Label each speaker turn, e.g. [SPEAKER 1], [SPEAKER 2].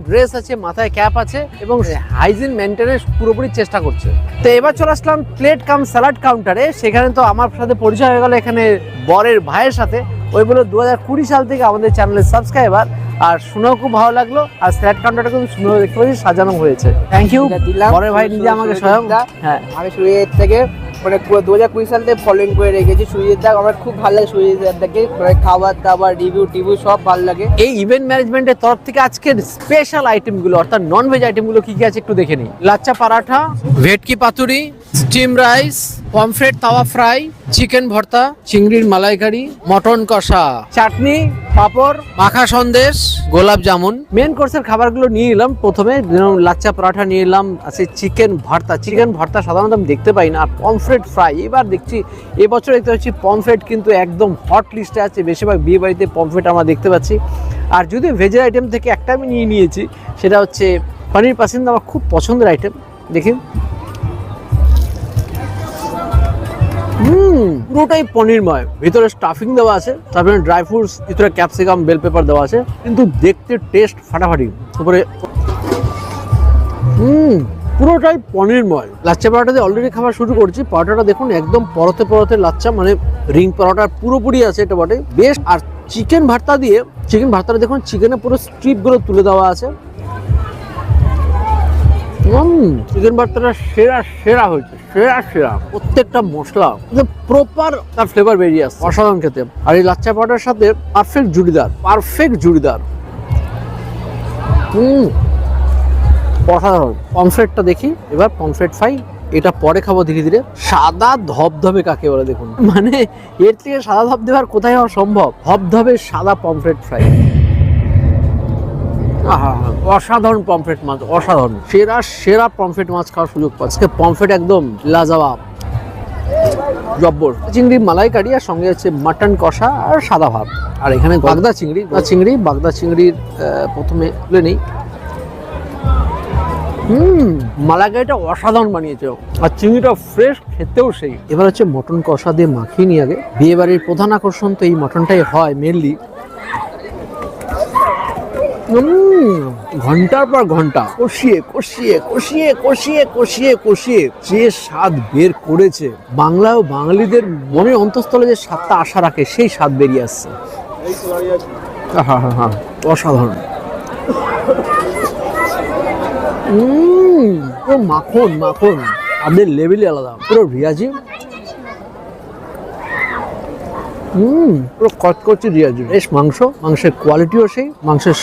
[SPEAKER 1] Dress আছে, মাথায় cap আছে এবং হাইজিন মেনটেনেন্স পুরোপুরি চেষ্টা করছে। তো এবার চলে আসলাম প্লেট কাম স্যালাড কাউন্টারে। সেখানে তো আমার সাথে পরিচয় হয়ে গেল এখানে বরের ভাইয়ের সাথে। ওই বলে 2020 সাল থেকে আমাদের চ্যানেলের সাবস্ক্রাইবার, আর শুনেও খুব ভালো লাগলো। আর স্যালাড কাউন্টারটা কিন্তু সুন্দর দেখতে পাচ্ছি, সাজানো হয়েছে। থ্যাংক ইউ বরের ভাই, নিজে আমাকে স্বয়ং। হ্যাঁ,
[SPEAKER 2] আমি সুরিজিৎ থেকে মানে 2020 সাল থেকে ফলোইং করে রেখেছি সুরিজিৎ দা। আমার খুব ভালো লাগে সুরিজিৎ দাকে, মানে খাবার দাবার রিভিউ টিভিউ সব ভালো লাগে।
[SPEAKER 1] এই ইভেন্ট ম্যানেজমেন্টের তরফ থেকে আজকের স্পেশাল আইটেমগুলো অর্থাৎ নন ভেজ আইটেমগুলো কি কি আছে একটু দেখে নিই। লাচ্চা পরাঠা, ভেটকি পাতুরি, স্টিম রাইস, পমফ্রেট তাওয়া ফ্রাই, চিকেন ভর্তা, চিংড়ির মালাইকারি, মটন কষা, চাটনি, পাপড়, মাখা সন্দেশ, গোলাপ জামুন। মেন কোর্সের খাবারগুলো নিয়ে নিলাম। প্রথমে লাচ্চা পরাঠা নিয়ে নিলাম, আছে চিকেন ভর্তা। চিকেন ভর্তা সাধারণত আমি দেখতে পাই না। আর পমফ্রেট ফ্রাই এবার দেখছি, এবছর দেখতে পাচ্ছি পমফ্রেট কিন্তু একদম হট লিস্টে আছে। বেশিরভাগ বিয়ে বাড়িতে পমফ্রেট আমরা দেখতে পাচ্ছি। আর যদি ভেজের আইটেম থেকে একটা আমি নিয়ে নিয়েছি, সেটা হচ্ছে পনির পাসিন্দা, আমার খুব পছন্দের আইটেম। দেখি, পুরোটাই পনিরময়, ভিতরে স্টাফিং দেওয়া আছে, তারপরে ড্রাই ফ্রুটস, ভিতরে ক্যাপসিকাম, বেল পেপার দেওয়া আছে, কিন্তু দেখতে টেস্ট ফাটাফাটি। তারপরে পুরোটাই পনিরময়। লাচ্চা পরোটা দিয়ে অলরেডি খাবার শুরু করছি। পরোটাটা দেখুন একদম পরতে পরতে লাচ্চা, মানে রিং পরোটা পুরোপুরি আছে, এটা বটে বেশ। আর চিকেন ভর্তা দিয়ে, চিকেন ভর্তাটা দেখুন চিকেনের পুরো স্ট্রিপগুলো তুলে দেওয়া আছে। চিকেন ভর্তাটা সেরা সেরা হয়েছে, সেরা সেরা। প্রত্যেকটা মশলা প্রপার তার ফ্লেভার বেরিয়ে আসছে, অসাধারণ খেতে। আর এই লাচ্চা পরোটার সাথে পারফেক্ট জুড়িদার, পারফেক্ট জুড়িদার। অসাধারণ। পমফ্রেটটা দেখি এবার, পমফ্রেট ফ্রাই, এটা পরে খাবো ধীরে ধীরে। সাদা ধবধবে কাকে বলে দেখুন, মানে এর থেকে সাদা ধবধবে আর কোথায় হওয়া সম্ভব? ধবধবে সাদা পমফ্রেট ফ্রাই। অসাধারণ পমফ্রেট মাছ, অসাধারণ। সেরা সেরা পমফ্রেট মাছ খাওয়ার সুযোগ পাচ্ছে। পমফ্রেট একদম লাজবাব, জব্বর। চিংড়ি মালাইকারি, আর সঙ্গে হচ্ছে মাটন কষা আর সাদা ভাত। আর এখানে বাগদা চিংড়ি, বাগদা চিংড়ির প্রথমে তুলে নেই। মালাইকারিটা অসাধারণ বানিয়েছে, আর চিংড়িটা ফ্রেশ, খেতেও সেই। এবার হচ্ছে মটন কষা দিয়ে মাখিয়ে নিয়ে আগে। বিয়ে বাড়ির প্রধান আকর্ষণ তো এই মটনটাই হয় মেনলি। ঘন্টার পর ঘন্টা কষিয়ে কষিয়ে কষিয়ে কষিয়ে কষিয়ে কষিয়ে যে স্বাদ বের করেছে, বাংলা ও বাঙালিদের মনে অন্তঃস্থলে যে স্বাদটা আশা রাখে, সেই স্বাদ বেরিয়ে আসছে। অসাধারণ। পুরো মাখন মাখন, আমাদের লেভেলই আলাদা, পুরো রিয়াজি। পুরো কচকচি রিয়াজি। বেশ মাংস, মাংসের কোয়ালিটিও সেই, মাংসের